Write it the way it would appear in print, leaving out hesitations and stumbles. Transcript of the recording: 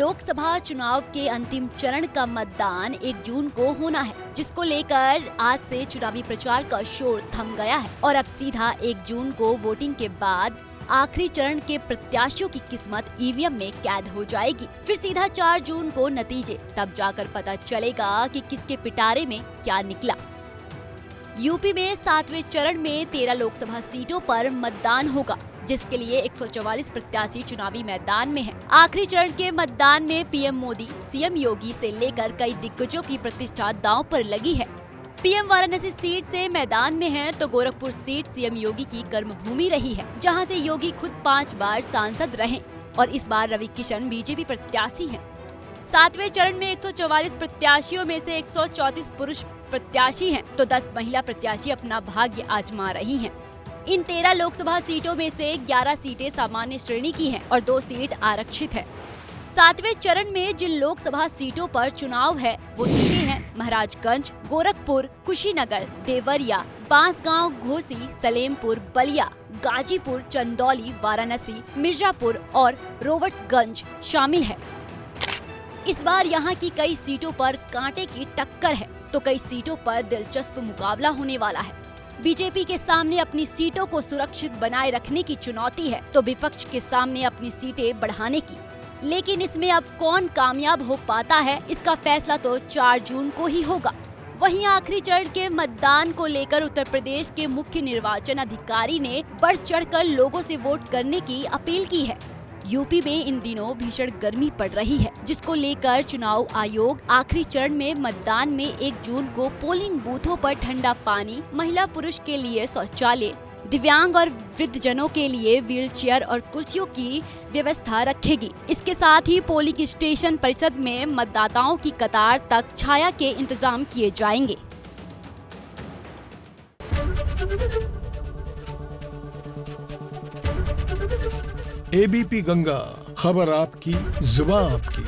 लोकसभा चुनाव के अंतिम चरण का मतदान 1 जून को होना है, जिसको लेकर आज से चुनावी प्रचार का शोर थम गया है और अब सीधा 1 जून को वोटिंग के बाद आखिरी चरण के प्रत्याशियों की किस्मत ईवीएम में कैद हो जाएगी। फिर सीधा 4 जून को नतीजे, तब जाकर पता चलेगा कि किसके पिटारे में क्या निकला। यूपी में 7वें चरण में 13 लोकसभा सीटों पर मतदान होगा, जिसके लिए 144 प्रत्याशी चुनावी मैदान में हैं। आखिरी चरण के मतदान में पीएम मोदी, सीएम योगी से लेकर कई दिग्गजों की प्रतिष्ठा दांव पर लगी है। पीएम वाराणसी सीट से मैदान में हैं, तो गोरखपुर सीट सीएम योगी की कर्मभूमि रही है, जहां से योगी खुद 5 बार सांसद रहे और इस बार रवि किशन बीजेपी प्रत्याशी हैं। 7वें चरण में 144 प्रत्याशियों में से 134 पुरुष प्रत्याशी हैं, तो 10 महिला प्रत्याशी अपना भाग्य आजमा रही हैं। इन 13 लोकसभा सीटों में से 11 सीटें सामान्य श्रेणी की हैं और 2 सीट आरक्षित है। 7वें चरण में जिन लोकसभा सीटों पर चुनाव है वो सीटें हैं महराजगंज, गोरखपुर, कुशीनगर, देवरिया, बांसगांव, घोसी, सलेमपुर, बलिया, गाजीपुर, चंदौली, वाराणसी, मिर्जापुर और रोबर्ट्सगंज शामिल है। इस बार यहाँ की कई सीटों पर कांटे की टक्कर है, तो कई सीटों पर दिलचस्प मुकाबला होने वाला है। बीजेपी के सामने अपनी सीटों को सुरक्षित बनाए रखने की चुनौती है, तो विपक्ष के सामने अपनी सीटें बढ़ाने की। लेकिन इसमें अब कौन कामयाब हो पाता है, इसका फैसला तो 4 जून को ही होगा। वहीं आखिरी चरण के मतदान को लेकर उत्तर प्रदेश के मुख्य निर्वाचन अधिकारी ने बढ़ चढ़कर लोगों से वोट करने की अपील की है। यूपी में इन दिनों भीषण गर्मी पड़ रही है, जिसको लेकर चुनाव आयोग आखिरी चरण में मतदान में 1 जून को पोलिंग बूथों पर ठंडा पानी, महिला पुरुष के लिए शौचालय, दिव्यांग और वृद्ध जनों के लिए व्हील चेयर और कुर्सियों की व्यवस्था रखेगी। इसके साथ ही पोलिंग स्टेशन परिसर में मतदाताओं की कतार तक छाया के इंतजाम किए जाएंगे। एबीपी गंगा, खबर आपकी, जुबान आपकी।